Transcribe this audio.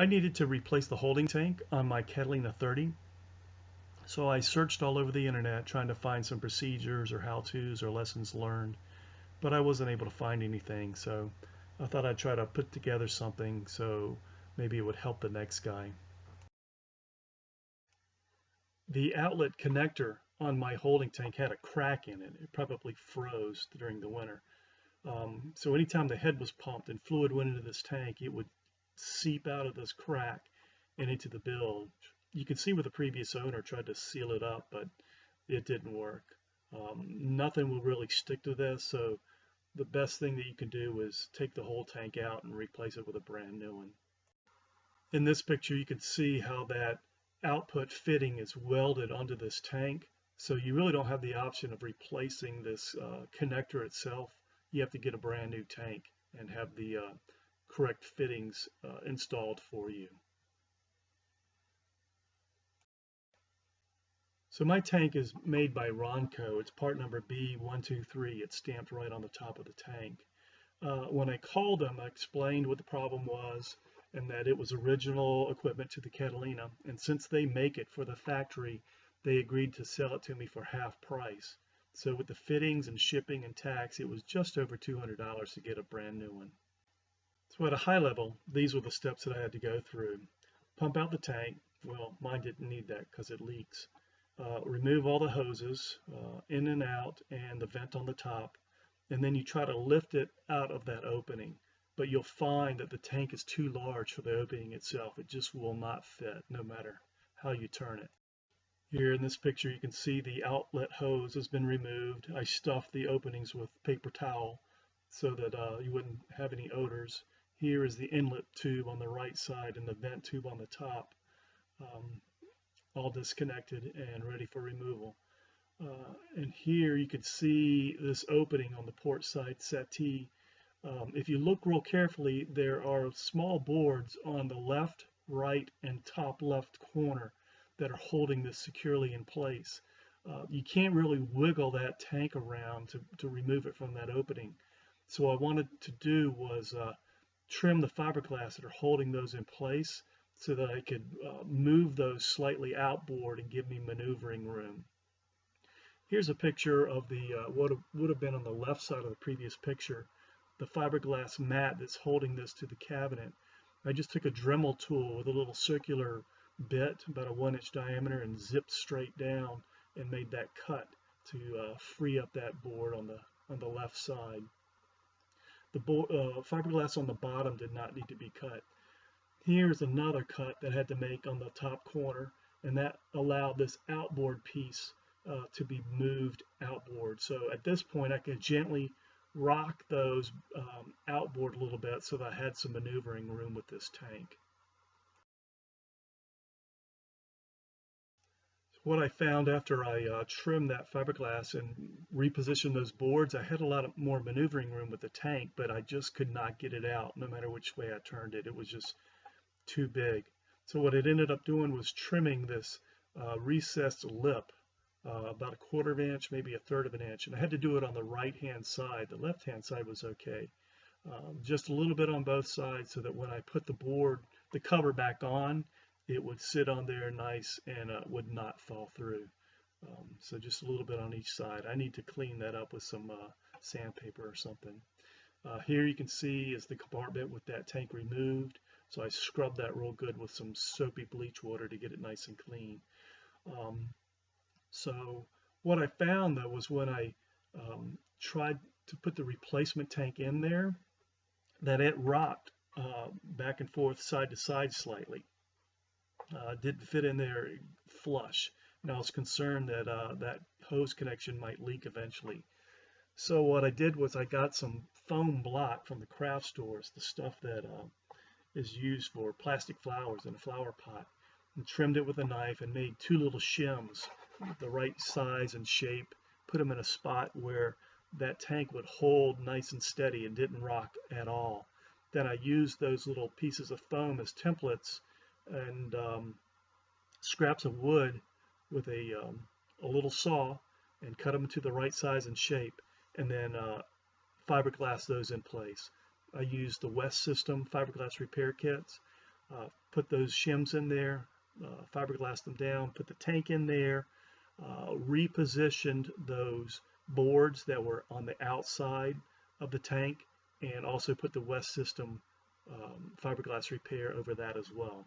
I needed to replace the holding tank on my Catalina 30. So I searched all over the internet trying to find some procedures or how-tos or lessons learned, but I wasn't able to find anything. So I thought I'd try to put together something so maybe it would help the next guy. The outlet connector on my holding tank had a crack in it. It probably froze during the winter. So anytime the head was pumped and fluid went into this tank, it would seep out of this crack and into the bilge. You can see where the previous owner tried to seal it up, but it didn't work. Nothing will really stick to this, so the best thing that you can do is take the whole tank out and replace it with a brand new one. In this picture, you can see how that output fitting is welded onto this tank. So you really don't have the option of replacing this connector itself. You have to get a brand new tank and have the correct fittings installed for you. So my tank is made by Ronco. It's part number B123. It's stamped right on the top of the tank. When I called them, I explained what the problem was and that it was original equipment to the Catalina. And since they make it for the factory, they agreed to sell it to me for half price. So with the fittings and shipping and tax, it was just over $200 to get a brand new one. So at a high level, these were the steps that I had to go through. Pump out the tank. Well, mine didn't need that because it leaks. Remove all the hoses in and out and the vent on the top. And then you try to lift it out of that opening. But you'll find that the tank is too large for the opening itself. It just will not fit no matter how you turn it. Here in this picture, you can see the outlet hose has been removed. I stuffed the openings with paper towel so that you wouldn't have any odors. Here is the inlet tube on the right side and the vent tube on the top, all disconnected and ready for removal. And here you can see this opening on the port side settee. If you look real carefully, there are small boards on the left, right, and top left corner that are holding this securely in place. You can't really wiggle that tank around to remove it from that opening. So what I wanted to do was trim the fiberglass that are holding those in place so that I could move those slightly outboard and give me maneuvering room. Here's a picture of the what would have been on the left side of the previous picture, the fiberglass mat that's holding this to the cabinet. I just took a Dremel tool with a little circular bit, about a 1-inch diameter, and zipped straight down and made that cut to free up that board on the left side. The fiberglass on the bottom did not need to be cut. Here's another cut that I had to make on the top corner, and that allowed this outboard piece to be moved outboard. So at this point, I could gently rock those outboard a little bit so that I had some maneuvering room with this tank. What I found after I trimmed that fiberglass and repositioned those boards, I had a lot more maneuvering room with the tank, but I just could not get it out no matter which way I turned it. It was just too big. So what it ended up doing was trimming this recessed lip about 1/4 inch, maybe 1/3 inch, and I had to do it on the right hand side. The left hand side was okay. Just a little bit on both sides so that when I put the cover back on, it would sit on there nice and would not fall through. So just a little bit on each side. I need to clean that up with some sandpaper or something. Here you can see is the compartment with that tank removed. So I scrubbed that real good with some soapy bleach water to get it nice and clean. So what I found though was when I tried to put the replacement tank in there, that it rocked back and forth side to side slightly. Didn't fit in there flush. And I was concerned that that hose connection might leak eventually. So what I did was I got some foam block from the craft stores, the stuff that is used for plastic flowers in a flower pot, and trimmed it with a knife and made 2 little shims, the right size and shape, put them in a spot where that tank would hold nice and steady and didn't rock at all. Then I used those little pieces of foam as templates and scraps of wood with a little saw and cut them to the right size and shape, and then fiberglass those in place. I used the West System fiberglass repair kits. put those shims in there, fiberglassed them down, put the tank in there, repositioned those boards that were on the outside of the tank, and also put the West System fiberglass repair over that as well.